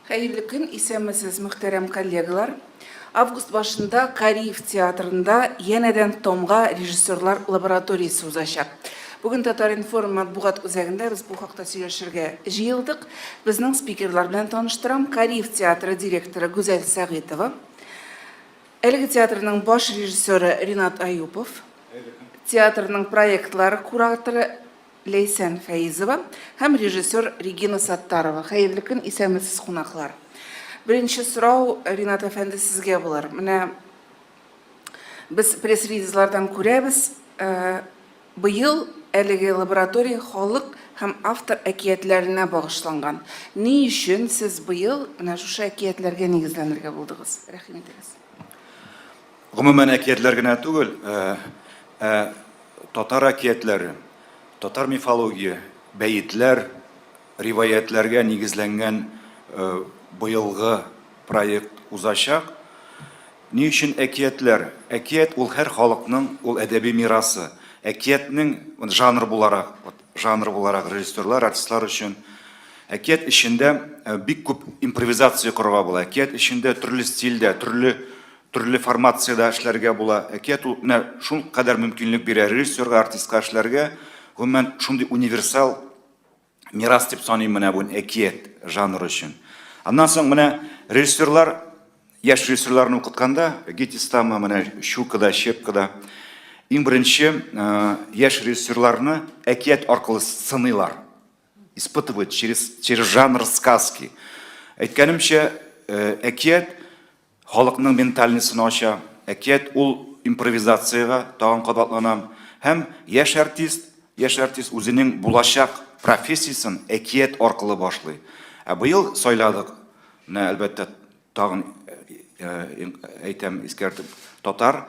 Hayırlı gün, isəmisiz mühterem kollegalar. Avgust başında Kariyev teatrında yeniden Tomga rejissörler laboratoriyası uzaşaq. Bugün Tatar Inform matbuğat üzerinde biz bu haqda söyleşirge jıyıldık. Bizning spikerler bilen tanıştıram. Kariyev teatrı direktörü Güzel Sağitova. Elgi teatrının baş rejissörü Rinat Ayupov. Teatrının proyektleri kuratörü Leysen Feyzova hem rejissör Regina Sattarova. Hayırlı gün, isəmisiz qonaqlar. Birinci sırau Rinat Efendi sizge bular. Biz press-release'lardan көрәбез. Быйыл әлеге лаборатория халык һәм автор әкиятләренә багышланган. Ни өчен сез быйыл менә шушы әкиятләргә нигезләнергә булдыгыз? Рәхим итегез. Гомумән әкиятләр генә түгел, татар әкиятләре, татар мифология, бәйетләр, риваятләргә нигезләнгән быелгы проект узачак. Ни өчен әкиятләр? Әкият ул һәр халыкның ул әдәби мирасы. Әкиятнең жанр буларак режиссерлар, артистлар өчен әкият эчендә бик күп импровизация корырга була. Әкият эчендә төрле стильдә, төрле формациядә эшләргә була. Әкият ул менә шул кадәр мөмкинлек бирә режиссерга, артистка эшләргә. Гомумән шундый универсал мирас дип саныйм менә бу әкият жанры өчен. Аннан соң менә режиссерлар, яшь режиссерларны укытканда, Гетистама, менә Щукада, Щепкада, иң беренче яшь режиссерларны әкият аркылы сыныйлар, испытывают через жанр сказки. Әйткәнемчә, әкият халыкның ментальнысын ача, әкият ул импровизацияга тагын кабатланам. Һәм яшь артист үзенең булачак профессиясын әкият аркылы башлый. Быел сайладык, әлбәттә, тагын әйтәм, искәртеп, татар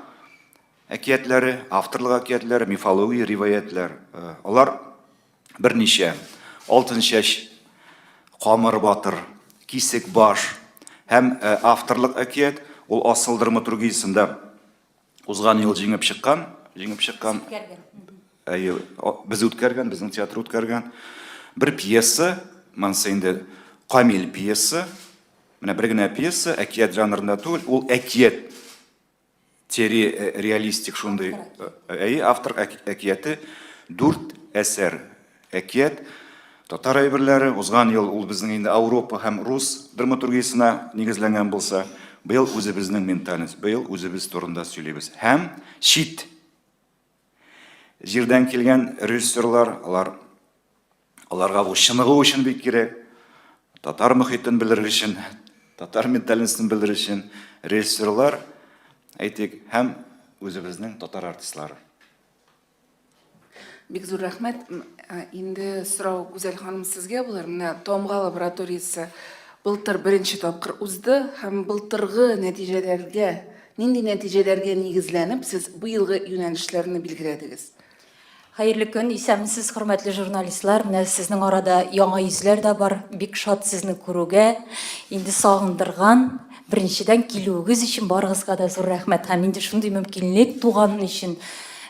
әкиятләре, авторлык әкиятләре, мифология, риваятләр. Алар берничә: Алтын чәч, Камыр батыр, Кисек баш һәм авторлык әкият ул асыл драматургиясендә узган ел җиңеп чыккан. Без үткәргән, безнең театр үткәргән бер пьеса, монсы инде Камил пьеса, менә бер генә пьеса, әкият жанрында түгел, ул әкият реалистик шундый. Автор әкияте 4 әсәр әкият, татар әйберләре, узган ел ул безнең инде Европа һәм рус драматургиясенә нигезләнгән булса, быел үзебезнең ментальность, быел үзебез турында сөйлибез. Һәм чит җирдән килгән режиссерлар, аларга бу чыныгы өчен бик кирәк. Татар мөхитен белер өчен, татар ментальностен белер өчен режиссерлар, әйтик, һәм үзебезнең татар артистлары. Бик зур рәхмәт. Инде сорау Гүзәл ханым сезгә булыр. Менә Томга лабораториясы былтыр беренче тапкыр узды һәм былтыргы нәтиҗәләргә, нинди нәтиҗәләргә нигезләнеп сез быелгы юнәлешләрне билгеләдегез? Hayırlı gün, isəmsiz, hörmətli jurnalistlər. Менә сезнең арада яңа йөзләр дә бар. Бик шат сезне күрүгә, инде сагындырган, беренчедән килүегез өчен барыгызга да зур рәхмәт. Һәм инде шундый мөмкинлек туган өчен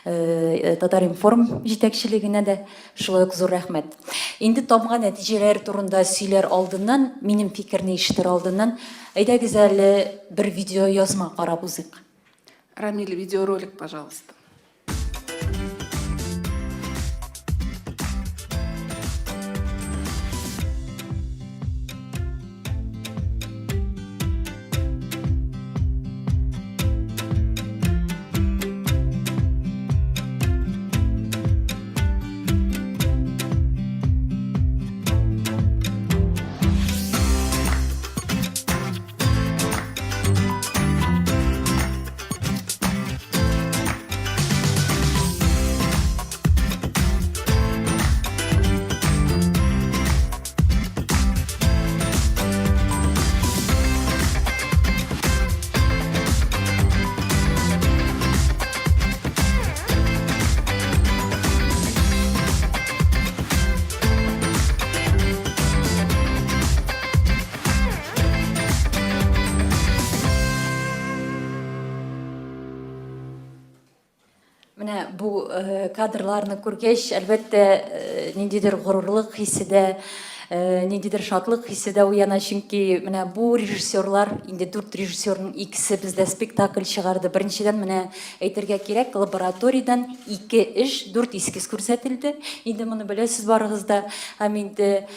Татар Информ җитәкчелегенә дә шулай ук зур рәхмәт. Инде Томга нәтиҗәләр турында сөйләр алдыннан, минем фикерне ишетер алдыннан, әйдәгез әле бер видео язма карап узыйк. Рамил, видеоролик, пожалуйста. Менә бу кадрларны күргәч, әлбәттә, ниндидер горурлык хисе дә ниндидер шатлык хисе дә уяна, чөнки менә бу режиссерлар, инде 4 режиссерның икесе бездә спектакль чыгарды. Беренчедән менә әйтергә кирәк, лабораториядан 2 эш, 4 эскиз күрсәтелде. Инде моны беләсез барыгыз да. Һәм инде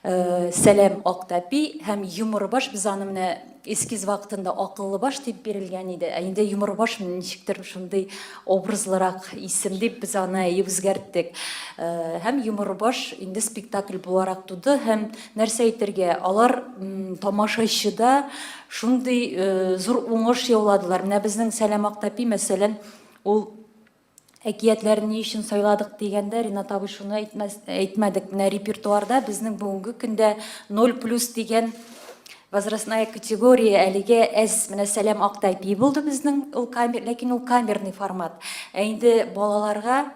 Сәләм Актапи һәм Юмор баш, без аны менә эскиз вакытында Акыллы баш дип бирелгән иде. Инде Юмор баш ничектер шундый образлырак исем дип без аны үзгәрттек. Һәм Юмор баш инде спектакль буларак туды һәм нәрсә әйтергә, алар тамашачыда шундый зур уңыш яуладылар. Менә безнең Сәләм Актапи мәсәлән, ул әкиятләрне ни өчен сайладык дигәндә, Ринат абый шуны әйтмәдек. Менә репертуарда безнең бүгенге көндә 0+ дигән возрастная категория әлегә менә Сәләм Актапи булды безнең, ләкин ул камерный формат. Инде балаларга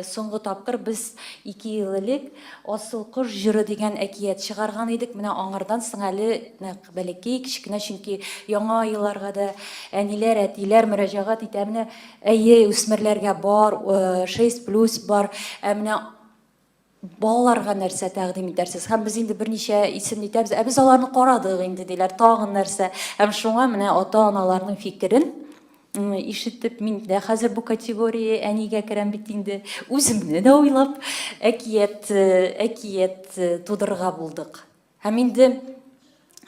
соңгы тапкыр без 2 ел элек Асыл кыш җыры дигән әкият чыгарган идек. Менә аңардан соң әле бәләкәй кичкенә, чөнки яңа елларга да әниләр, әтиләр мөрәҗәгать итә. Менә әйе, үсмерләргә бар, 6+ бар. Менә балаларга нәрсә тәкъдим итәрсез? Һәм без инде берничә исем итәбез. Без аларны карадык инде диләр, тагын нәрсә. Һәм шуңа менә ата-аналарның фикерен ишетеп, мин дә хәзер бу категория әнигә керәм бит инде. Үземне дә уйлап әкият тудырга булдык. Һәм инде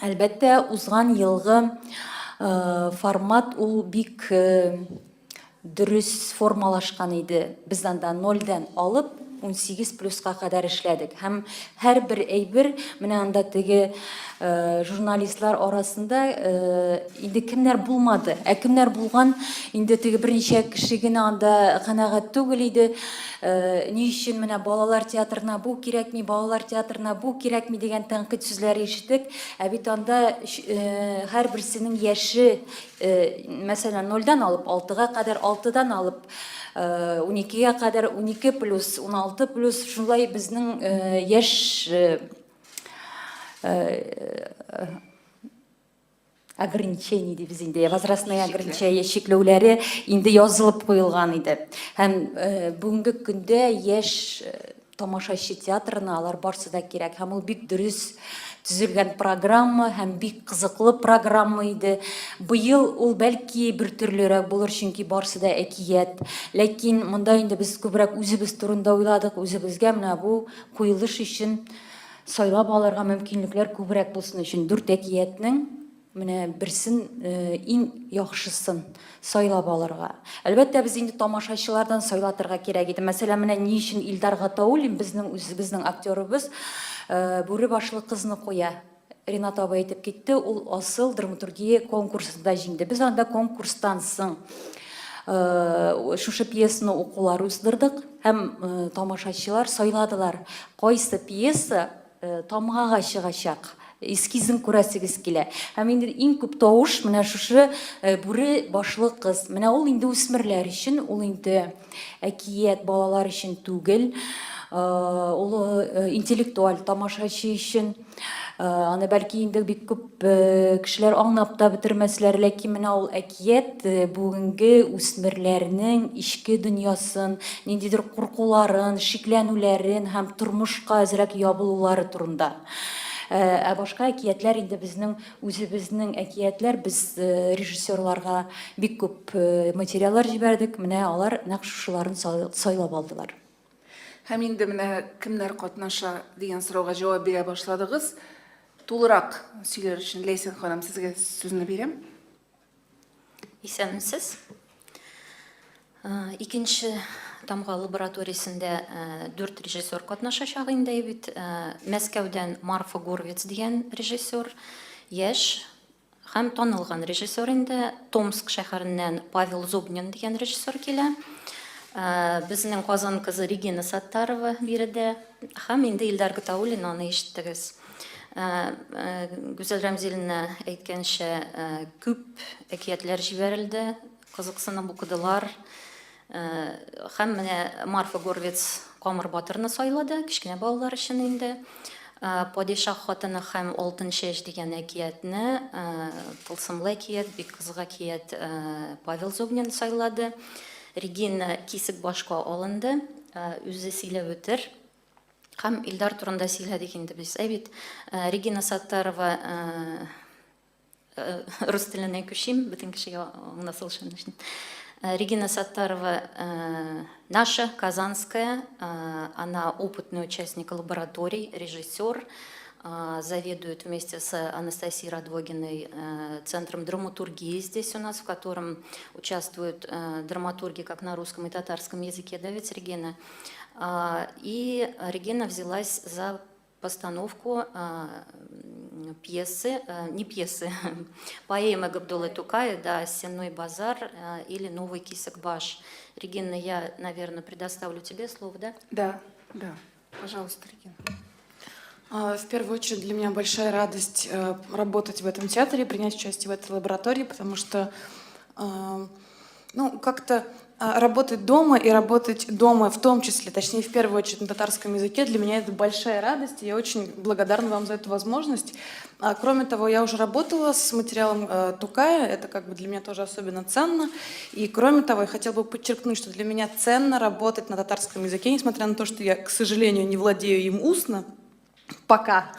әлбәттә узган елгы формат ул бик дөрес формалашкан иде. Без анда 0-дан алып 18+га кадәр эшләдек. Һәм һәрбер әйбер менә анда теге журналистлар арасында инде кемнәр булмады. Кемнәр булган, инде теге берничә кеше генә анда канәгать түгел иде. Ни өчен менә балалар театрына бу кирәкми, балалар театрына бу кирәкми дигән тәнкыйть сүзләре ишеттек. Бит анда һәрберсенең яше, мәсәлән, 0-дан алып 6-га кадәр, 6-дан алып 12-гә кадәр, 12+, 16+, шулай безнең яшь ограничение дибез инде, возрастные ограничения, чикләүләре инде язылып куелган иде. Һәм бүгенге көндә яшь тамашачы театрына алар барсы да кирәк. Һәм ул бик дөрес төзелгән программа һәм бик кызыклы программа иде. Быел ул бәлки бер төрлерәк булыр, чөнки барсы да әкият. Ләкин монда инде без күбрәк үзебез турында уйладык, үзебезгә менә бу куелыш өчен сайлап алырга мөмкинлекләр күбрәк булсын өчен 4 әкиятнең менә берсен, иң яхшысын сайлап алырга. Әлбәттә, без инде тамашачылардан сайлатырга кирәк иде. Мәсәлән, менә ни өчен Илдар Гатауллин, безнең актерыбыз, бүре башлы кызны куя. Ринат абый әйтеп китте, ул асыл драматургия конкурсында җиңде. Без анда конкурстан соң шушы пьесаны укулар уздырдык һәм тамашачылар сайладылар. Кайсы пьеса тамгага чыгачак, эскизин күрәсегез килә. Һәм инде иң күп тавыш менә шушы бүре башлы кыз. Менә ул инде үсмерләр өчен, ул инде әкият балалар өчен түгел. Ул интеллектуаль тамашачы өчен. Аны бәлки инде бик күп кешеләр аңлап та бетермәсләр, ләкин менә ул әкият бүгенге үсмерләрнең ичке дөньясын, ниндидер куркуларын, шикләнүләрен һәм тормышка әзрәк ябылулары турында. Башка әкиятләр инде безнең үзебезнең әкиятләр, без режиссерларга бик күп материаллар җибәрдек, менә алар нәкъ шушыларын сайлап алдылар. Һәм инде менә кемнәр катнаша дигән сорауга җавап бирә башладыгыз. Тулырак сөйләр өчен Ләйсән ханым, сезгә сүзне бирәм. Исәнмесез. Икенче тамга лабораториясендә 4 режиссер катнашачак инде бит. Мәскәүдән Марфа Горвец дигән режиссер, яшь һәм танылган режиссер инде. Томск шәһәреннән Павел Зубнин дигән режиссер килә. Безнең Казан кызы Регина Саттарова биредә. Һәм инде Илдар Гатауллин, аны ишеттегез. Гүзәл Рәмзиловна әйткәнчә, күп әкиятләр җибәрелде, кызыксынып укыдылар. Һәм менә Марфа Горвец Камыр Батырны сайлады, кичкенә балалар өчен инде. Падишах хатыны һәм Алтын чәч дигән әкиятне, тылсымлы әкият, бик кызык әкият, Павел Зубнин сайлады. Регина Кисек башка алынды, үзе сөйләп үтер. Һәм Илдар турында сөйләдек инде без. Бит Регина Саттарова рус теленә күчим, бөтен кешегә аңлашылсын өчен. Регина Саттарова наша, казанская, она опытный участник лабораторий, режиссер, заведует вместе с Анастасией Радвогиной центром драматургии здесь у нас, в котором участвуют драматурги как на русском и татарском языке, да ведь, Регина? И Регина взялась за постановку пьесы, не пьесы, поэмы Габдуллы Тукая, да, «Сенной базар» или «Новый Кисекбаш». Регина, я, наверное, предоставлю тебе слово, да? Да, да. Пожалуйста, Регина. В первую очередь для меня большая радость работать в этом театре, принять участие в этой лаборатории, потому что как-то работать дома и работать дома в том числе, точнее в первую очередь на татарском языке, для меня это большая радость, и я очень благодарна вам за эту возможность. Кроме того, я уже работала с материалом Тукая, это как бы для меня тоже особенно ценно. И кроме того, я хотела бы подчеркнуть, что для меня ценно работать на татарском языке, несмотря на то, что я, к сожалению, не владею им устно. Пока.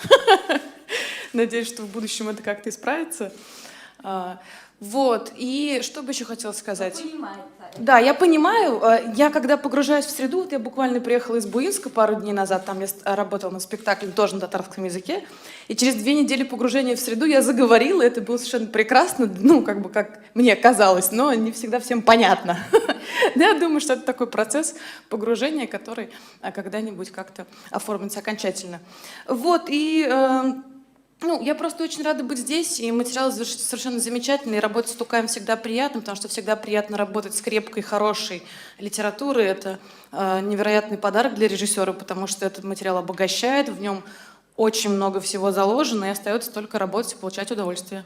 Надеюсь, что в будущем это как-то исправится. Вот, и что бы еще хотела сказать? Да, я понимаю. Я когда погружаюсь в среду, вот я буквально приехала из Буинска пару дней назад, там я работала на спектакле тоже на татарском языке, и через 2 недели погружения в среду я заговорила, это было совершенно прекрасно, как мне казалось, но не всегда всем понятно. Я думаю, что это такой процесс погружения, который когда-нибудь как-то оформится окончательно. Вот, и... я просто очень рада быть здесь, и материал совершенно замечательный, и работать с Тукаем всегда приятно, потому что всегда приятно работать с крепкой, хорошей литературой. Это невероятный подарок для режиссера, потому что этот материал обогащает, в нем очень много всего заложено, и остается только работать и получать удовольствие.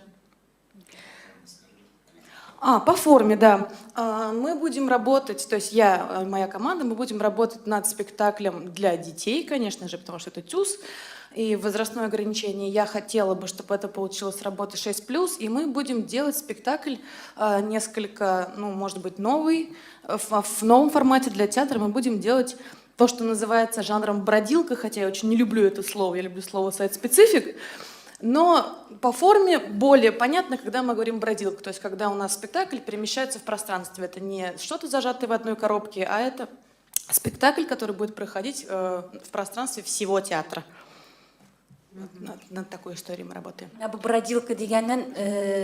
По форме, да. Мы будем работать, то есть я, моя команда, мы будем работать над спектаклем для детей, конечно же, потому что это ТЮЗ, и возрастное ограничение. Я хотела бы, чтобы это получилось работа 6+, и мы будем делать спектакль несколько, может быть, новый, в новом формате для театра. Мы будем делать то, что называется жанром бродилка, хотя я очень не люблю это слово, я люблю слово сайт-специфик, но по форме более понятно, когда мы говорим бродилка, то есть когда у нас спектакль перемещается в пространстве. Это не что-то зажатое в одной коробке, а это спектакль, который будет проходить в пространстве всего театра. Над такой историей мы работаем. Бродилка дегеннен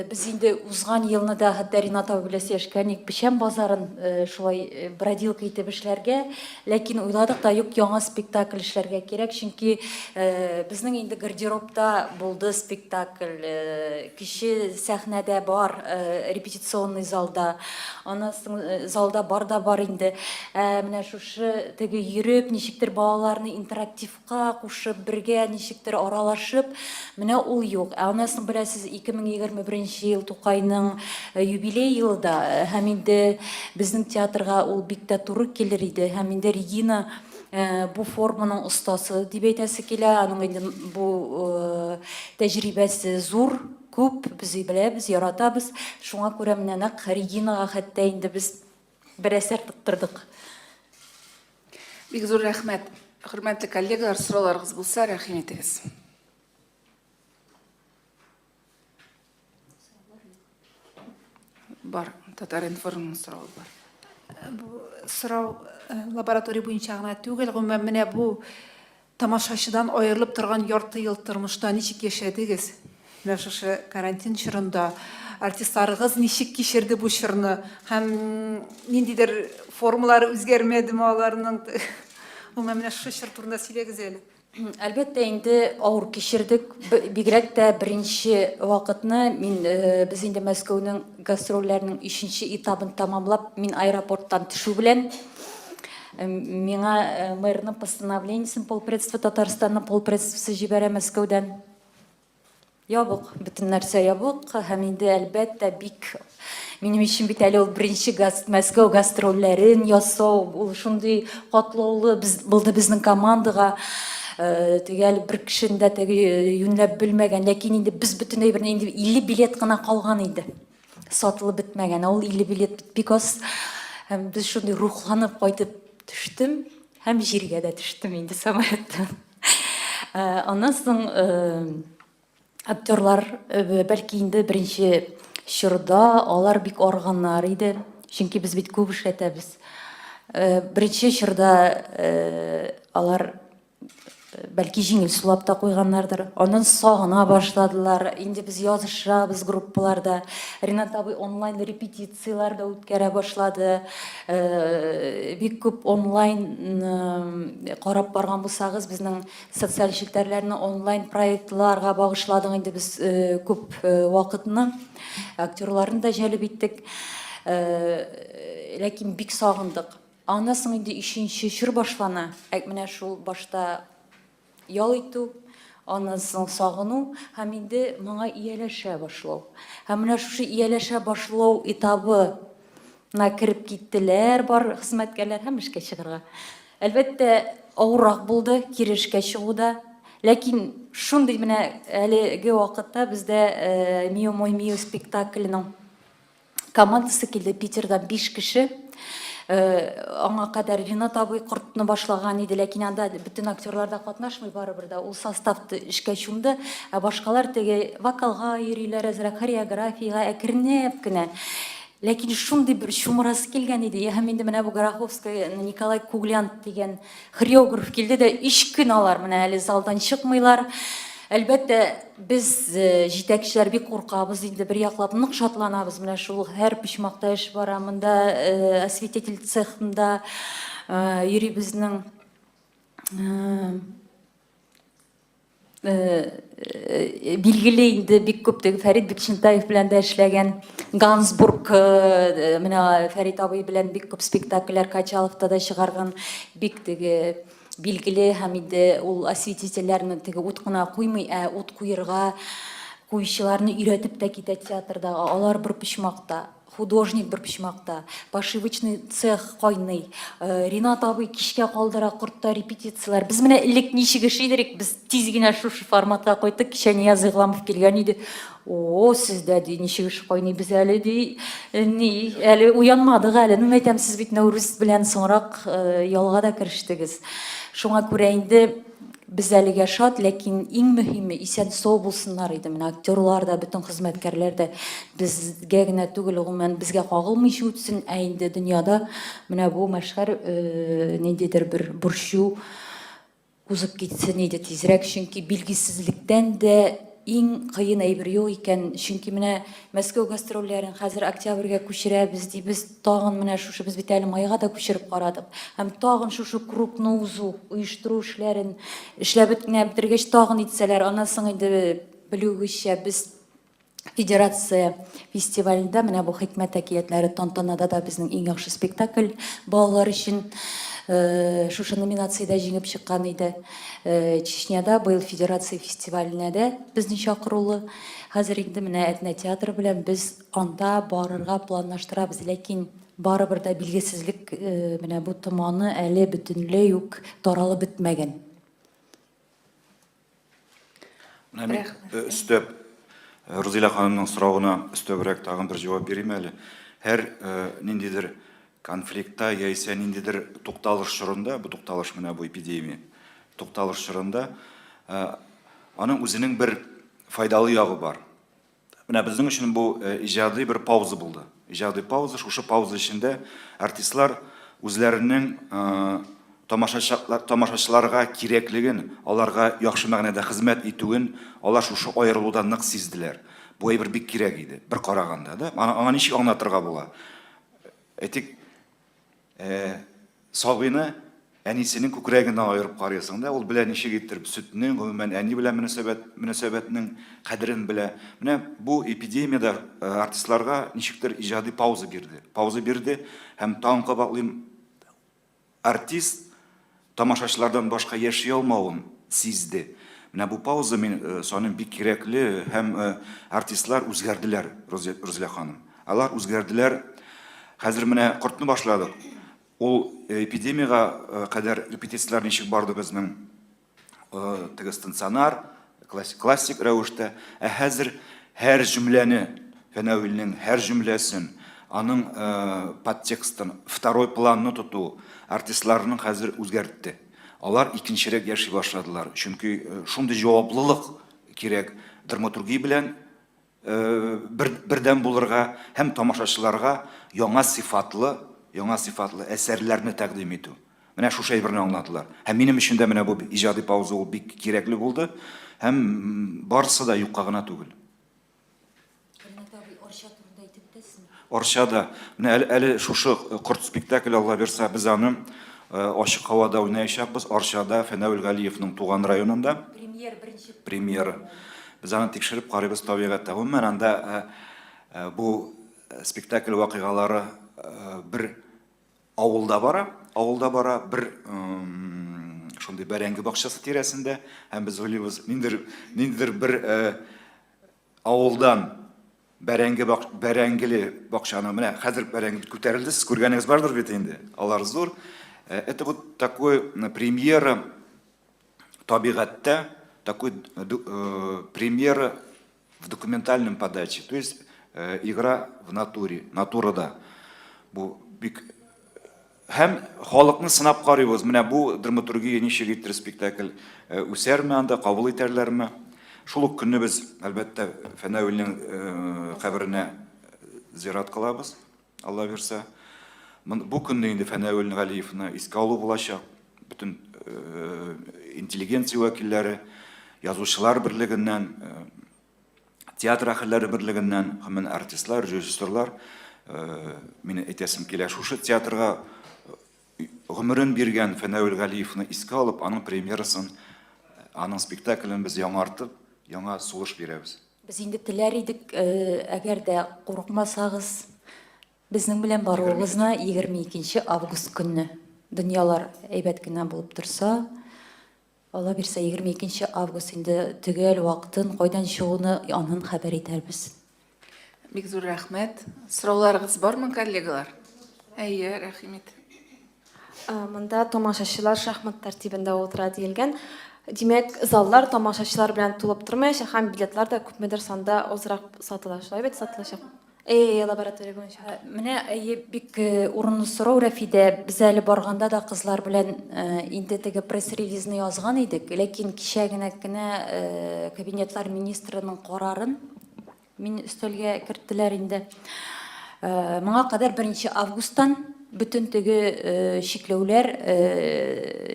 без инде узган елны да хәттәрин атап беләсәшкәник пешәм базарын шулай бродилка итеп эшләргә, ләкин уйладык та юк, яңа спектакль эшләргә кирәк, чөнки безнең инде гардеробта булды спектакль, кеше сәхнәдә бар, репетиционный залда, анасын залда бар инде. Менә шушы теге йөреп, ничектер балаларны интерактивка кушып, бергә ничектер аралашып, менә ул юк. Анасын беләсез, 2021 ел Тукайның юбилей елы да, һәм инде безнең театрга ул бик тә туры килер иде, һәм инде Регина бу форманың остасы дип әйтәсе килә, аның инде бу тәҗрибәсе зур, күп, без беләбез, яратабыз. Шуңа күрә менә нәкъ Регинага хәтта инде без бер әсәр тоттырдык. Бик зур рәхмәт. Хөрмәтле коллегалар, сорауларыгыз булса, рәхим итегез. Бар, Татар-информның сорауы бар. Сұрау лаборатория буенча гына түгел, гомумән менә бу тамашачыдан аерылып торган ярты ел тормышта ничек яшәдегез? Менә шушы карантин чорында артистларыгыз ничек кичерде бу чорны? Һәм ниндидер формалары үзгәрмәдеме аларның? Гомумән менә шушы чор турында сөйләгез әле. Әлбәттә инде авыр кичердек, бигрәк тә беренче вакытны мин без инде Мәскәүнең гастрольләренең 3нче этабын тамамлап, мин аэропорттан төшү белән миңа мэрның постановлениесен полпредство Татарстанның полпредствосы җибәрә Мәскәүдән. Ябык, бөтен нәрсә ябык, һәм инде әлбәттә бик минем өчен бит әле ул беренче Мәскәү гастрольләрен ясау, ул шундый катлаулы булды безнең командага. Тегәл бер кешендә теге юнләп белмәгән, ләкин инде без бөтенләй бер инде 50 билет кына калган иде. Сатылып бетмәгән, ул 50 билет бик аз. Без шундый рухланып кайтып төштем. һәм җиргә дә төштем инде самолеттан. Аннан соң актерлар бәлки инде беренче чорда алар бик арганнар иде. Чөнки без бит күп эшләтәбез. Беренче чорда алар бәлки җиңел сулап та куйганнардыр. Аннан сагына башладылар. Инде без язышабыз группаларда. Ринат абый онлайн репетициялар да үткәрә башлады. Бик күп онлайн карап барган булсагыз, безнең социаль челтәрләрне онлайн проектларга багышладык инде без күп вакытны. Актерларны да җәлеп иттек. Ләкин бик сагындык. Аннан соң инде 3нче чор башлана. Менә шул башта ял итү, аннан соң сагыну һәм инде моңа ияләшә башлау. Һәм менә шушы ияләшә башлау этабына кирип киттеләр бар хезмәткәрләр һәм эшкә чыгарга. Әлбәттә, авыррак булды кире эшкә чыгуда. Ләкин шундый менә әлеге вакытта бездә Мио мой Мио спектакленең командасы килде, Питердан 5 кеше. Аңа кадәр Ринат абый кортны башлаган иде, ләкин анда бөтен актерлар да катнашмый барыбер да. Ул составты эшкә чумды, ә башкалар теге вокалга йөриләр, әзрәк хореографиягә әкренләп кенә. Ләкин шундый бер чумырасы килгән иде. Һәм инде менә бу Гороховская, Николай Куглянт дигән хореограф килде дә 3 көн алар менә әле залдан чыкмыйлар. Әлбәттә, без җитәкчеләр бик куркабыз инде, бер яклап нык шатланабыз. Менә шул һәр почмакта эш бара, монда осветитель цехында йөри безнең билгеле инде бик күп теге Фәрит Бикшентаев белән дә эшләгән, Гансбург менә Фәрит абый белән бик күп спектакльләр Качаловта да чыгарган, бик теге билгеле һәм инде ул осветительләрне теге ут кына куймый, ут куерга куйчыларны өйрәтеп тә китә театрда. Алар бер почмакта, художник бер почмакта, пошивочный цех кайный. Ринат абый кичкә калдыра кортта репетициялар. Без менә элек ничек эш идек, без тиз генә шушы форматка кайттык. Кичә Нияз Игламов килгән иде. О, сездә ди ничек эш кайный, без әле ди әле уянмадык әле. Нема әйтәм, сез бит Нәүрүз белән соңрак ялга да керештегез. Шуңа күрә инде без әлегә шат, ләкин иң мөһиме исән сау булсыннар иде. Менә актерлар да, бөтен хезмәткәрләр дә безгә генә түгел, гомумән безгә кагылмыйча үтсен, ә инде дөньяда менә бу мәшһәр ниндидер бер бурчу узып китсен иде тизрәк, чөнки билгесезлектән дә иң кыен әйбер юк икән. Чөнки менә Мәскәү гастрольләрен хәзер октябрьгә күчерәбез ди. Без тагын менә шушы, без бит әле майга да күчереп карадык. Һәм тагын шушы крупны узу, оештыру эшләрен эшләп бетергәч тагын итсәләр, аннан соң инде белүегезчә без Федерация фестивалендә менә бу хикмәт әкиятләре тантанада да безнең иң яхшы спектакль балалар өчен шушы номинациядә җиңеп чыккан иде. Чечняда быел Федерация фестиваленә дә безне чакырулы. Хәзер инде менә Әтнә театры белән без анда барырга планлаштырабыз, ләкин барыбер да билгесезлек менә бу томаны әле бөтенләй үк таралып бетмәгән. Менә өстәп Рузилә ханымның сорауына өстәбрәк тагын бер җавап бирим әле. Һәр ниндидер конфликтта яисә ниндидер тукталыш чорында, бу тукталыш менә бу эпидемия тукталыш чорында, аның үзенең бер файдалы ягы бар. Менә безнең өчен бу иҗади бер пауза булды. Иҗади пауза, шушы пауза эчендә артистлар үзләренең тамашачыларга кирәклеген, аларга яхшы мәгънәдә хезмәт итүен, алар шушы аерылудан нык сиздиләр. Бу әйбер бик кирәк иде, бер караганда да. Аңа ничек аңлатырга була? Әйтик, сабыйны әнисенең күкрәгеннән аерып карыйсың да, ул белән ничек иттереп сөтнең, гомумән әни белән мөнәсәбәтнең кадерен белә. Менә бу эпидемиядә артистларга ничектер иҗади пауза бирде. Пауза бирде һәм тагын кабатлыйм, артист тамашачылардан башка яши алмавын сизде. Менә бу пауза мен саным бик кирәкле һәм артистлар үзгәрделәр, Рузилә ханым. Алар үзгәрделәр. Хәзер менә кортны башладык. Ул эпидемияга кадәр репетициялар ничек барды безнең теге стационар, классик рәвештә. Хәзер һәр җөмләне, Фәнәвилнең һәр җөмләсен, аның подтекстын, второй планны тоту артистларының хәзер үзгәртте. Алар икенчерәк яши башладылар. Чөнки шундый җаваплылык кирәк драматургия белән бердәм булырга һәм тамашачыларга яңа сыйфатлы әсәрләрне тәкъдим итү. Менә шушы әйберне аңладылар. Һәм минем өчен дә менә бу иҗади пауза ул бик кирәкле булды. Һәм барысы да юкка гына түгел. Орчада, менә әле шушы корт спектакль Алла бирсә, без аны ачык һавада уйнаячакбыз. Орчада Фәнәүл Галиевның туган районында. Премьера. Biz аны тикшереп карыйбыз табигатьтә. Гомумән анда бу спектакль вакыйгалары бер авылда бара, бер шундый бәрәңге бакчасы тирәсендә, һәм без уйлыйбыз, ниндидер бер авылдан бәрәңгеле бакчаны, менә хәзер бәрәңге күтәрелде, сез күргәнегез бардыр бит инде. Алар зур. Это вот такой премьера табигатьтә, такой премьера в документальном подаче, то есть игра в натуре, натурада. Бу бик һәм халыкны сынап карыйбыз. Менә бу драматургия ничек итер спектакль үсәрме анда, кабул итәрләрме? Шул ук көнне без әлбәттә Фәнәүлнең каберенә зират кылабыз, Алла бирсә. Бу көнне инде Фәнәүл Галиевны искә алу булачак. Бүтән интеллигенция вәкилләре, язучылар берлегеннән, театр әһелләре берлегеннән, һәм артистлар, режиссерлар, мине әйтәсем килә, шушы театрга гомерен биргән Фәнәүл Галиевны искә алып, аның премьерасын, аның спектаклен без яңартып, яңа сулыш бирәбез. Без инде теләр идек, әгәр дә курыкмасагыз, безнең белән баруыгызны 22 август көнне, дөньялар әйбәт кенә булып торса, Алла бирсә 22 август инде төгәл вакытын, кайдан чыгуны анын хәбәр итәрбез. Бик зур рәхмәт. Сорауларыгыз бармы, коллегалар? Әйе, рәхимет. Монда тамашачылар шахмат тәртибендә утыра диелгән. Димәк, заллар тамашачылар белән тулып тормаячак, һәм билетлар да күпмедер санда азрак сатыла. Шулай бит сатылачак. Лаборатория буенча. Менә бик урынлы сорау, Рәфидә. Без әле барганда да кызлар белән инде теге пресс-релизны язган идек, ләкин кичә генә кабинетлар министрының карарын мин өстәлгә керттеләр инде. Моңа кадәр 1 августтан бүтән теге чикләүләр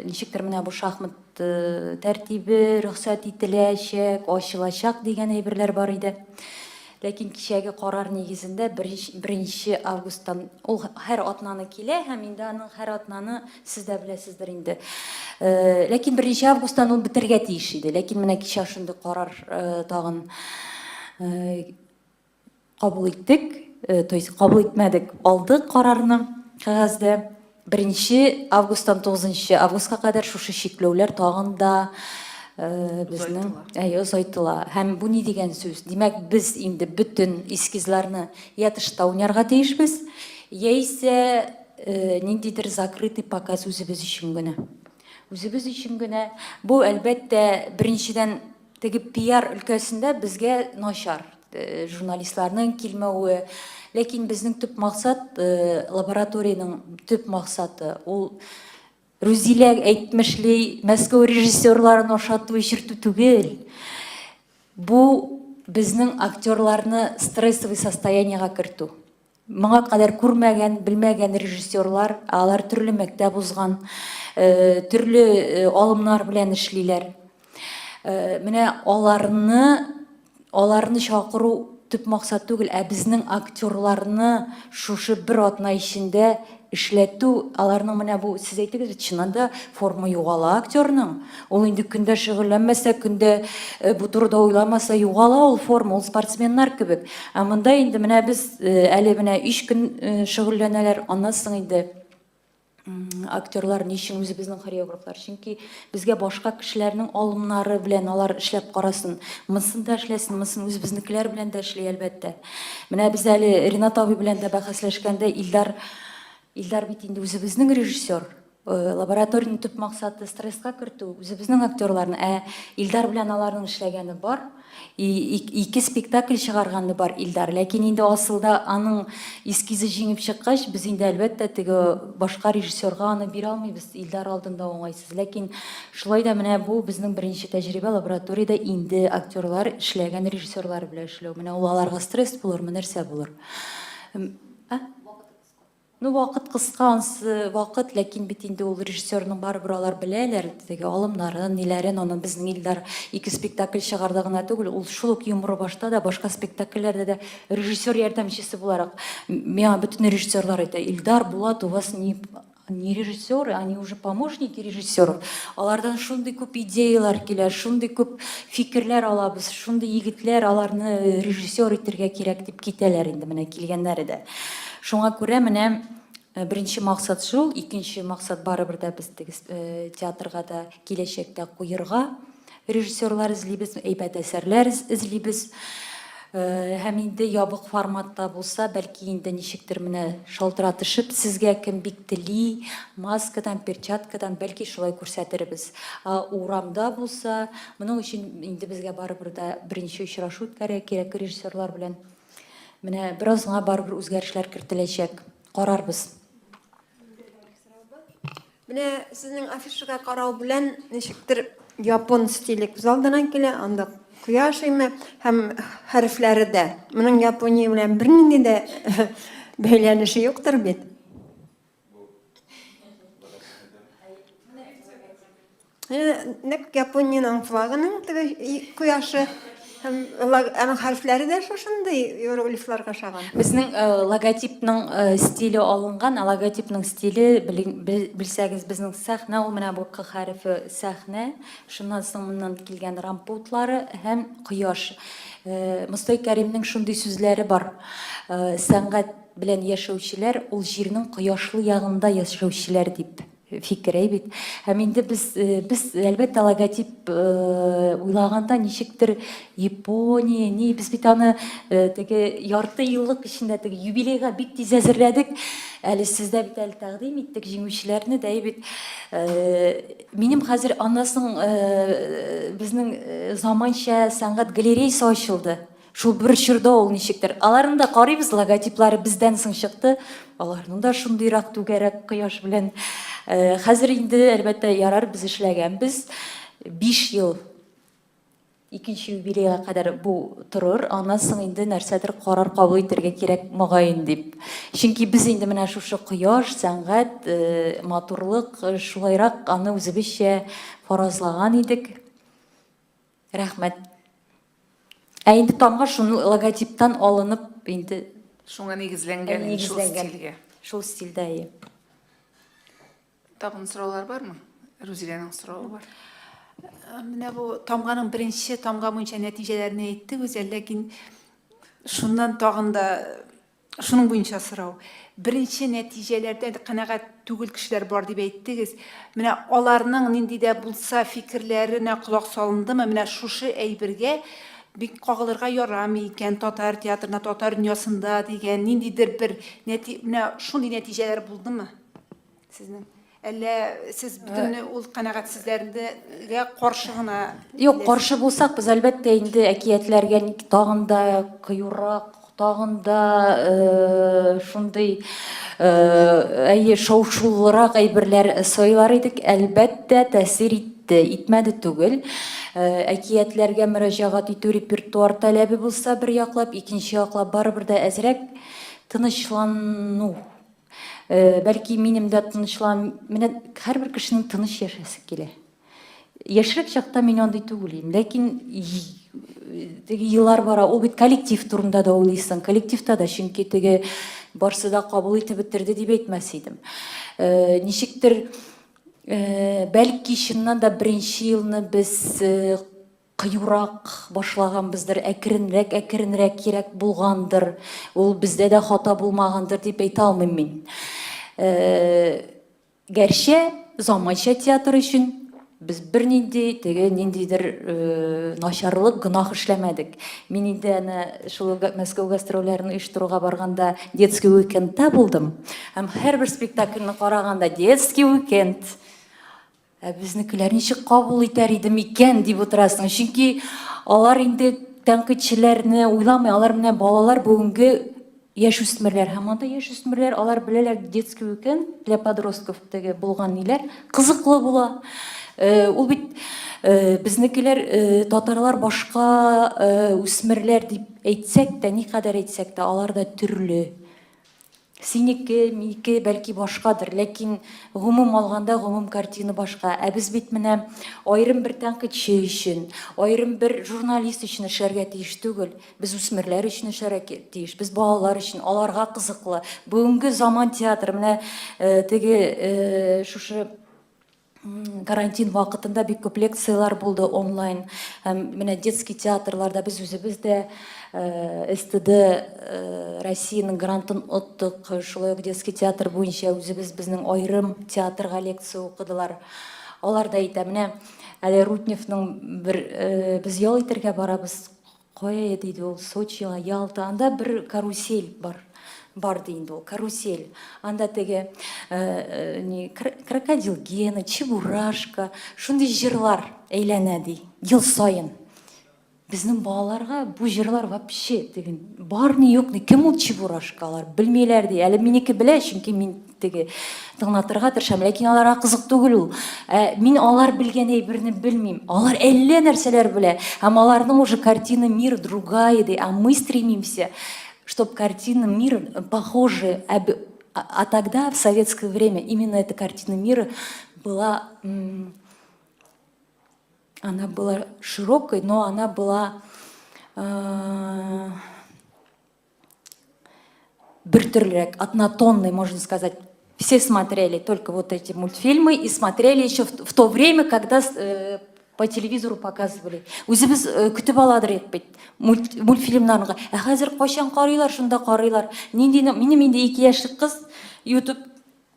ничектер менә бу шахмат тәртибе рөхсәт ителәчәк, ачылачак дигән әйберләр бар иде. Ләкин кичәге карар нигезендә 1 августтан ул һәр атнаны килә, һәм инде аның һәр атнаны сез дә беләсездер инде. Ләкин 1 августтан ул бетергә тиеш иде. Ләкин менә кичә шундый карар тагын кабул иттек, то есть кабул итмәдек, алдык карарны кагазда. 1 августтан 9 августка кадәр шушы чикләүләр тагын да безнең озайтыла. Һәм бу ни дигән сүз? Димәк, без инде бүтән эскизларны я тышта уйнарга тиешбез, яисә ниндидер закрытый показ үзебез өчен генә. Үзебез өчен генә. Бу әлбәттә беренчедән теге пиар өлкәсендә безгә начар. Журналистларның килмәүе, ләкин безнең төп максат, лабораторияның төп максаты ул Рузилә әйтмешли, Мәскәү режиссерларын ошату ишерту түгел. Бу безнең актерларны стрессовый состояниега кертү. Моңа кадәр күрмәгән, белмәгән режиссерлар, алар төрле мәктәп узган, төрле алымнар белән эшлиләр. Менә аларны чакыру төп максат түгел, ә безнең актерларны шушы бер атна ичендә эшләтү, аларның менә бу сез әйтегез, чынында форма югала актерның. Ул инде көндә шөгыльләнмәсә, көндә бу турыда уйламаса югала ул форма, ул спортсменнар кебек. Ә монда инде менә без әле менә 3 көн шөгыльләнәләр, аннан соң инде актерлар ничек үзебезнең хореографлар, чөнки безгә башка кешеләрнең алымнары белән алар эшләп карасын, монысын да эшләсен, монысын үзебезнекеләр белән дә эшли әлбәттә. Менә без әле Ринат абый белән дә бәхәсләшкәндә, Илдар бит инде үзебезнең режиссер. Лабораторияның төп максаты стрессқа кертү, үзебезнең актерларны, Илдар белән аларның эшләгәне бар. Ике спектакль чыгарганы бар Илдар, ләкин инде асылда аның эскизы җиңеп чыккач, без инде әлбәттә теге башка режиссерга аны бирә алмыйбыз, Илдар алдында уңайсыз. Ләкин шулай да менә бу безнең беренче тәҗрибә лабораториядә инде актерлар эшләгән режиссерлар белән эшләү. Менә ул аларга стресс булырмы, нәрсә булыр? Ну, вакыт кыска, ансы вакыт, ләкин бит инде ул режиссерның барыбер алар беләләр, теге алымнарын, ниләрен, аны безнең Илдар ике спектакль чыгарды гына түгел, ул шул ук юморы башта да, башка спектакльләрдә дә режиссер ярдәмчесе буларак. Миңа бөтен режиссерлар әйтә, Илдар, Булат, у вас не режиссеры, они уже помощники режиссеров. Алардан шундый күп идеялар килә, шундый күп фикерләр алабыз, шундый егетләр аларны режиссер итәргә кирәк дип китәләр инде менә килгәннәре дә. Шуңа күрә менә беренче максат шул, икенче максат барыбер дә без театрга да киләчәктә куерга режиссерлар эзлибез, әйбәт әсәрләр эзлибез. Һәм инде ябык форматта булса, бәлки инде ничектер менә шалтыратышып, сезгә кем бик тели, маскадан, перчаткадан бәлки шулай күрсәтербез. Урамда булса, моның өчен инде безгә барыбер дә беренче очрашу үткәрергә кирәк режиссерлар белән. Менә беразга барыбер үзгәрешләр кертеләчәк. Карарбыз. Менә сезнең афишага карау белән ничектер япон стилик залдан килә, анда кояш име һәм хәрефләре дә. Моның Япония белән бернинди дә бәйләнеше юктыр бит. Нәк Япониянең флагының теге кояшы һәм аның хәрефләре дә шушындый иероглифларга шаган. Безнең логотипның стиле алынган, логотипның стиле белсәгез безнең сәхнә ул менә бу К хәрефе сәхнә, шуннан соң моннан килгән рампутлары һәм кояш. Мостай Кәримнең шундый сүзләре бар. Сәнгать белән яшәүчеләр ул җирнең кояшлы ягында яшәүчеләр дип фикер бит. Һәм инде без әлбәттә логотип уйлаганда ничектер Япония, без бит аны теге ярты еллык эчендә теге юбилейга бик тиз әзерләдек. Әле сездә бит әле тәкъдим иттек җиңүчеләрне дә бит. Минем хәзер аннан безнең заманча сәнгать галереясы ачылды. Шул бер чорда ул ничектер. Аларның да карыйбыз, логотиплары бездән соң чыкты. Аларның да шундыйрак түгәрәк кояш белән. Хәзер инде әлбәттә ярар без эшләгәнбез. 5 ел икенче юбилейга кадәр бу торыр. Аннан соң инде нәрсәдер карар кабул итәргә кирәк мөгаен дип. Чөнки без инде менә шушы кояш, сәнгать, матурлык, шулайрак аны үзебезчә фаразлаган идек. Рәхмәт. Инде тамга шуны логотиптан алынып инде Шуңа нигезләнгән шул стилгә. Шул стилдә. Тагын сораулар бармы? Рузиләнең соравы бар. Менә бу тамганың беренче тамга буенча нәтиҗәләрен әйтте үзе, ләкин шуннан тагын да шуның буенча сорау. Беренче нәтиҗәләрдә канәгать түгел кешеләр бар дип әйттегез. Менә аларның нинди дә булса фикерләренә колак салындымы? Менә шушы әйбергә бик кагылырга ярамый икән татар театрына, татар дөньясында дигән ниндидер бер менә шундый нәтиҗәләр булдымы сезнең? Әллә сез бөтен ул канәгатьсезләргә каршы гына? Юк, каршы булсак, без әлбәттә инде әкиятләргә тагын да кыюрак, тагын да шундый шау-шулырак әйберләр сайлар идек, әлбәттә тәэсир итмәде түгел. Әкиятләргә мөрәҗәгать итү репертуар таләбе булса бер яклап, икенче яклап барыбер дә әзрәк тынычлану. Бәлки минем дә менә һәрбер кешенең тыныч яшәсе килә. Яшьрәк чакта мин андый түгел, ләкин теге еллар бара, ул бит коллектив турында да уйлыйсың, коллективта да, чөнки теге барсы да кабул итеп бетерде дип әйтмәс идем. Ничектер бәлки чыннан да беренче елны без кыюрак башлаганбыздыр, әкренрәк кирәк булгандыр. Ул бездә дә хата булмагандыр дип әйтә алмыйм мин. Гәрчә заманча театр өчен Без бернинди теге ниндидер начарлык, гөнаһ эшләмәдек. Мин инде аны шул Мәскәү гастрольләрен оештыруга барганда детский уикендта булдым. Һәм һәрбер спектакльне караганда детский уикенд. Безнекеләр ничек кабул итәр иде микән дип утырасың. Чөнки алар инде тәнкыйтьчеләрне уйламый, алар менә балалар бүгенге яшүсмерләр, һәм анда яшүсмерләр, алар беләләр детский уикенд для подростков теге булган ниләр кызыклы була. Ул бит безнекеләр татарлар башка үсмерләр дип әйтсәк тә, никадәр әйтсәк тә, алар да төрле. Синеке, минеке бәлки башкадыр, ләкин гомум алганда гомум картина башка. Ә без бит менә аерым бер тәнкыйтьче өчен, аерым бер журналист өчен эшләргә тиеш түгел. Без үсмерләр өчен эшләргә тиеш, без балалар өчен, аларга кызыклы. Бүгенге заман театры менә теге шушы карантин вакытында бик күп лекциялар булды онлайн. Менә детский театрларда без үзебез дә СТД Россиянең грантын оттык. Шулай ук детский театр буенча үзебез безнең аерым театрга лекция укыдылар. Алар да әйтә, менә әле Рудневның бер без ял итәргә барабыз. Кая диде ул? Сочига, Ялта, анда бер карусель бар. Бар инде ул карусель. Анда теге крокодил Гена, Чебурашка, шундый җырлар әйләнә ди. Ел сайын. Безнең балаларга бу җырлар вообще деген бар ни юк ни, кем ул Чебурашкалар белмиләр ди. Әле минеке белә, чөнки мин теге тыңлатырга тырышам, ләкин аларга кызык түгел ул. Мин алар белгән әйберне белмим. Алар әллә нәрсәләр белә. Һәм аларның уже картина мир другая ди, а мы стремимся, чтобы картина мира похожая, а тогда, в советское время, именно эта картина мира была, она была широкой, но она была бертерлек, однотонной, можно сказать. Все смотрели только вот эти мультфильмы и смотрели еще в то время, когда по телевизору показывали. Үзебез күтеп аладыр бит мультфильмнарны. Хәзер кайчан карыйлар, шунда карыйлар. Минем инде 2 яшьлек кыз YouTube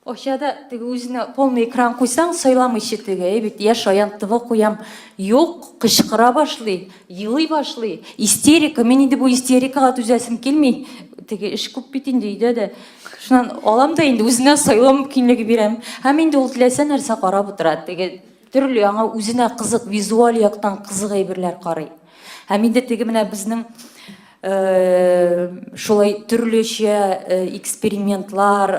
ошада теге үзенә полный экран куйсаң, сайламыйчы теге, бит яшь аян ТВ куям. Юк, кычкыра башлый, елый башлый. Истерика, мен инде бу истерикага түзәсем килми. Теге эш күп бит инде өйдә дә. Шуннан алам да инде үзенә сайлау мөмкинлеге бирәм. Һәм инде ул теләсә нәрсә карап утыра. Теге төрле аңа үзенә кызык, визуаль яктан кызык әйберләр карый. Һәм инде теге менә безнең шулай төрлечә экспериментлар,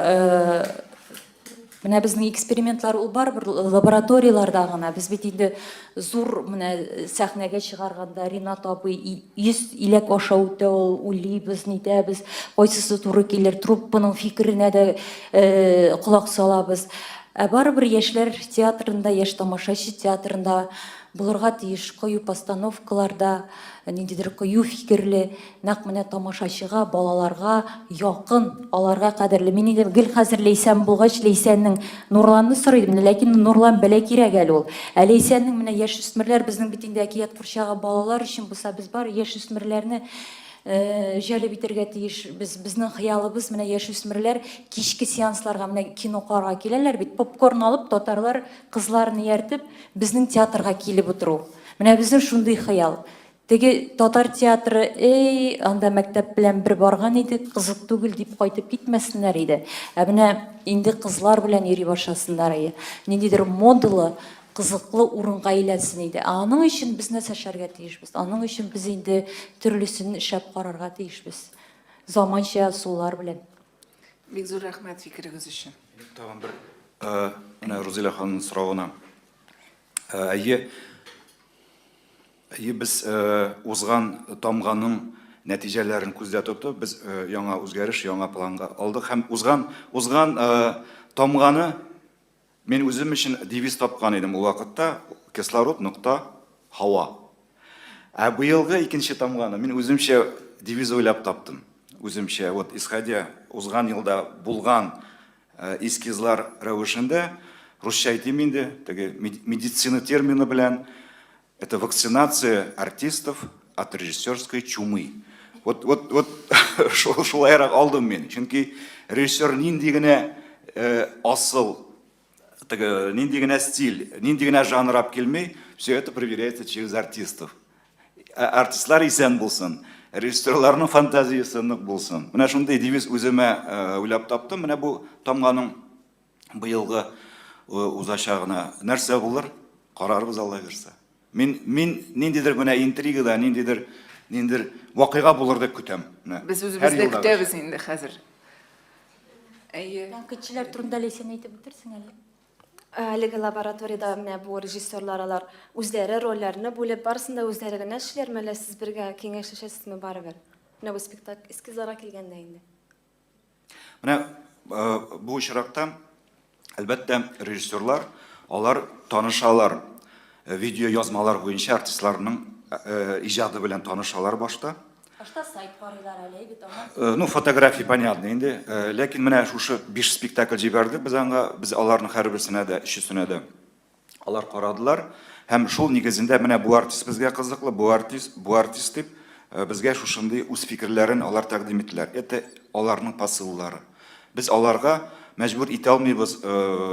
менә безнең экспериментлар ул бар бер лабораторияларда гына. Без бит инде зур менә сәхнәгә чыгарганда Ринат абый 100 иләк аша үтә, ул уйлыйбыз, нитәбез, кайсысы туры килер, труппаның фикеренә дә колак салабыз. Барыбер яшьләр театрында, яшь тамашачы театрында булырга тиеш кою постановкаларда, ниндидер кою фикерле, нәкъ менә тамашачыга, балаларга якын, аларга кадерле. Мин инде гел хәзер Ләйсән булгач, Ләйсәннең Нурланны сорыйдым, ләкин Нурлан белә кирәк әле ул. Ләйсәннең менә яшүсмерләр безнең бит инде әкият курчагы балалар өчен булса, без бар яшүсмерләрне җәлеп итәргә тиеш. Безнең хыялыбыз менә яшүсмерләр кичке сеансларга менә кино карарга киләләр бит, попкорн алып, татарлар кызларны ияртеп, безнең театрга килеп утыру. Менә безнең шундый хыял. Теге татар театры, анда мәктәп белән бер барган иде, кызык түгел дип кайтып китмәсеннәр иде. Менә инде кызлар белән йөри башласыннар. Ниндидер модалы, кызыклы урынга әйләнсен иде. Аның өчен без нәрсә эшләргә тиешбез? Аның өчен без инде төрлесен эшләп карарга тиешбез. Заманча сулар белән. Бик зур рәхмәт фикерегез өчен. Тагын бер менә Рузилә ханымның соравына. Без узган тамганың нәтиҗәләрен күздә тотып, без яңа үзгәреш, яңа планга алдык һәм узган тамганы мен үзем өчен девиз тапкан идем ул вакытта: кислород нокта һава. Быелгы икенче тамганы мен үземчә девиз уйлап таптым. Үземчә, вот исходя узган елда булган эскизлар рәвешендә, русча әйтим инде, теге медицина термины белән, это вакцинация артистов от режиссерской чумы. Вот шулайрак алдым мен. Чөнки режиссер нинди генә асыл нинди генә стиль, нинди генә жанр алып келмей, все это проверяется через артистов. Артистлар исән булсын, режиссерларның фантазиясы нык булсын. Менә шундый девиз үземә уйлап таптым. Менә бу тамганың быелгы узачагына нәрсә булыр? Карарбыз Алла бирсә. Мин ниндидер менә интригада, ниндидер вакыйга булыр дип көтәм. Без үзебезне көтәбез инде хәзер. Әйе. Тәнкыйтьчеләр турында Ләйсән әйтеп бетерсең әле. Әлеге лабораторияда менә бу режиссерлар алар үзләре рольләрне бүлеп барысында үзләре генә эшләр, мәлә сез бергә киңәшләшәсезме барыбер? Менә бу спектакль эскизларга килгәндә инде. Менә бу очракта әлбәттә режиссерлар алар танышалар, видео язмалар буенча артистларның иҗаты белән танышалар башта. Башта сайт карыйлар әле бит аңа. Ну, фотография понятно инде. Ләкин менә шушы 5 спектакль җибәрдек без аңа, без аларның һәрберсенә дә, өчесенә дә алар карадылар. Һәм шул нигезендә менә бу артист безгә кызыклы, бу артист дип безгә шушындый үз фикерләрен алар тәкъдим иттеләр. Это аларның посыллары. Без аларга мәҗбүр итә алмыйбыз.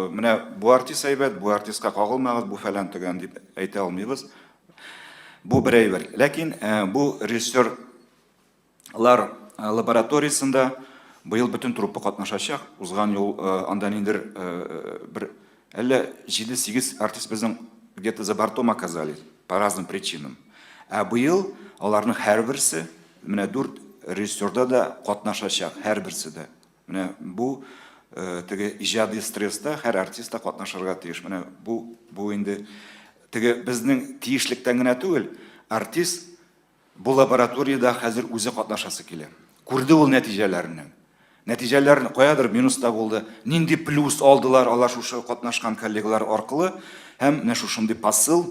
Менә бу артист әйбәт, бу артистка кагылмагыз, бу фәлән төгән дип әйтә алмыйбыз. Бу бер әйбер. Ләкин бу режиссер лабораториясында быел бөтен труппа катнашачак. Узган ел анда ниндер бер әллә 7-8 артист безнең где-то за бортом оказались по разным причинам. А быел аларның һәрберсе менә 4 режиссерда да катнашачак, һәрберсе дә. Менә бу теге иҗади стресста һәр артист та катнашырга тиеш. Менә бу инде теге безнең тиешлектән генә түгел, артист бу лабораторияда хәзер үзе катнашасы килә. Күрде ул нәтиҗәләрне. Нәтиҗәләр каядыр минуста булды. Нинди плюс алдылар алар шушы катнашкан коллегалар аркылы, һәм менә шушындый посыл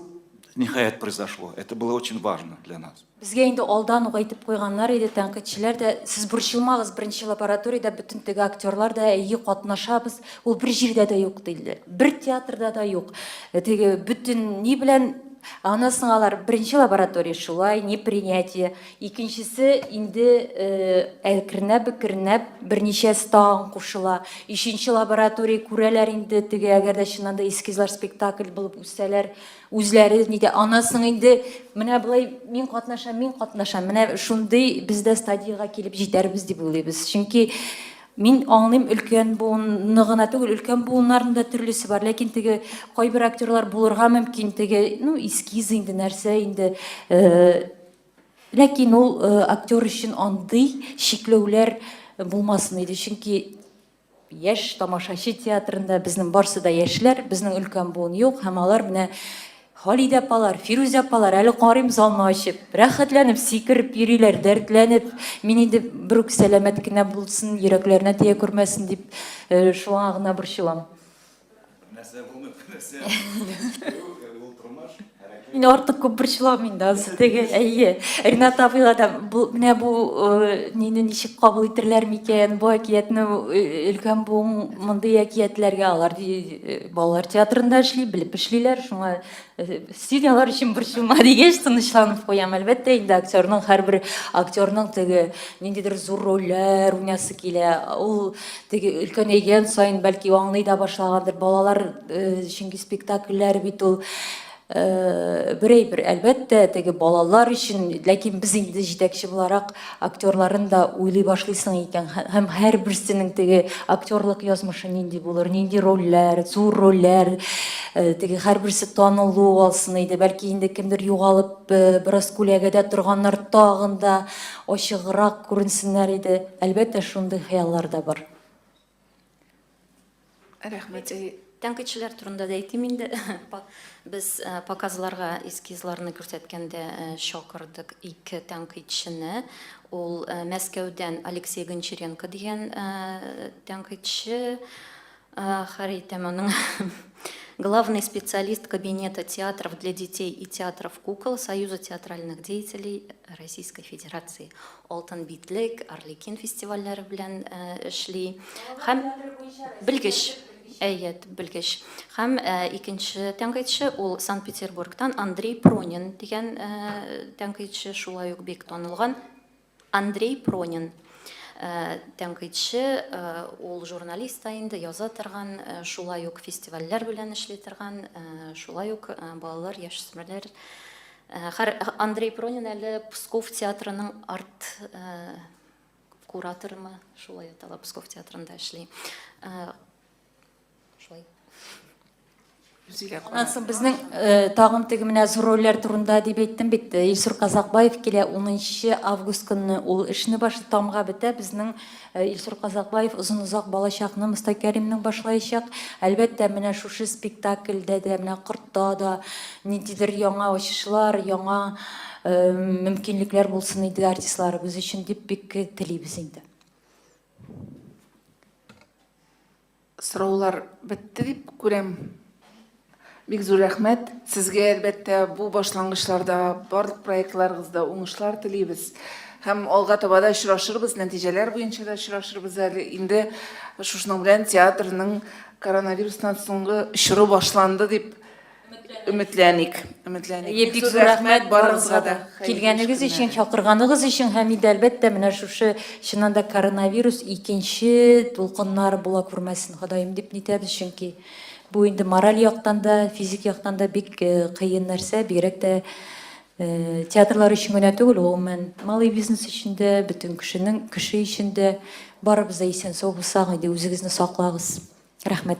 ниһаять произошло. Это было очень важно для нас. Безгә инде алдан ук әйтеп куйганнар иде тәнкыйтьчеләр дә, сез борчылмагыз, беренче лабораторияда бөтен теге актерлар да әйе катнашабыз, ул бер җирдә дә юк диде. Бер театрда да юк. Теге бөтен ни белән анасын алар беренче лаборатория шулай, не принятие. Икенчесе инде әкренәп берничә стагын кушыла. Өченче лаборатория күрәләр инде теге әгәр дә чыннан да эскизлар спектакль булып үсәләр, үзләре нидә анасын инде менә булай мин катнашам. Менә шундый бездә стадияга килеп җитәрбез дип уйлыйбыз. Чөнки мин аңлыйм, өлкән буынны гына түгел, өлкән буыннарында төрлесе бар, ләкин теге кайбер актерлар булырга мөмкин, теге, эскиз инде нәрсә инде. Ләкин ул актер өчен андый шикләүләр булмасын иде, чөнки яшь тамашачы театрында безнең барсы да яшьләр, безнең өлкән буын юк, һәм алар менә Халидә апалар, Фирүзә апалар әле карыйм залны ачып, рәхәтләнеп сикереп йөриләр, дәртләнеп, мин инде бер үк сәламәт кенә булсын, йөрәкләренә тия күрмәсен дип шуңа гына борчылам. Мин артык күп борчылам инде азы теге, әйе. Ринат апайга да менә бу нине ничек кабул итерләр микән, бу әкиятне өлкән бу мондый әкиятләргә алар балалар театрында эшли, белеп эшлиләр, шуңа син алар өчен борчылма дигәч тынычланып куям. Әлбәттә инде актерның һәрбер актерның теге ниндидер зур рольләр уйнасы килә. Ул теге өлкәнәйгән саен бәлки аңлый да башлагандыр. Балалар чөнки спектакльләр бит ул бер әлбәттә теге балалар өчен, ләкин без инде җитәкче буларак актерларын да уйлый башлыйсың икән, һәм һәрберсенең теге актерлык язмышы нинди булыр, нинди рольләр, зур рольләр, теге һәрберсе танылу алсын иде, бәлки инде кемдер югалып бераз күләгәдә торганнар тагын да ачыграк күренсеннәр иде. Әлбәттә шундый хыяллар да бар. Рәхмәт. Тәнкыйтьчеләр турында да әйтим инде. Без показларга эскизларны күрсәткәндә чакырдык 2 тәнкыйтьчене. Ул Мәскәүдән Алексей Гончаренко дигән тәнкыйтьче, Харитамның главный специалист кабинета театров для детей и театров кукол Союза театральных деятелей Российской Федерации. Алтын битлек, Арлекин фестивальләре белән эшли. Һәм белгеч белгеч. Һәм икенче тәнкыйтьче ул Санкт-Петербургтан Андрей Пронин дигән тәнкыйтьче, шулай ук бик танылган Андрей Пронин. тәнкыйтьче, ул журналист та инде, яза торган, шулай ук фестивальләр белән эшли торган, шулай ук балалар, яшүсмерләр. Андрей Пронин әле Псков театрының арт кураторымы, шулай атала, Псков театрында эшли. Шулай. Анан соң безнең тагын теге менә зур рольләр турында дип әйттем бит. Илсур Казакбаев килә 10 август көнне ул эшне тамга бетә. Безнең Илсур Казакбаев озын-озак балачакны Мостай Кәримнең башлаячак. Әлбәттә, менә шушы спектакльдә дә, менә Кортта да ниндидер яңа ачышлар, яңа мөмкинлекләр булсын иде артистларыбыз өчен дип бик телибез инде. Сораулар бетте дип күрәм. Бик зур рәхмәт. Сезгә әлбәттә бу башлангычларда барлык проектларыгызда уңышлар телибез. Һәм алга таба да очрашырбыз, нәтиҗәләр буенча да очрашырбыз әле. Инде шушының белән театрның коронавирустан соңгы чоры башланды дип өметләник. Бик зур рәхмәт барыгызга да. Килгәнегез өчен, чакырганыгыз өчен һәм инде әлбәттә менә шушы чыннан да коронавирус икенче тулкыннар була күрмәсен Ходаем дип нитәбез, чөнки бу инде мораль яктан да, физик яктан да бик кыен нәрсә, бигрәк тә театрлар өчен генә түгел, гомумән малый бизнес өчен дә, бөтен кеше өчен дә барыбыз да исән сау булсак иде, үзегезне саклагыз. Рәхмәт.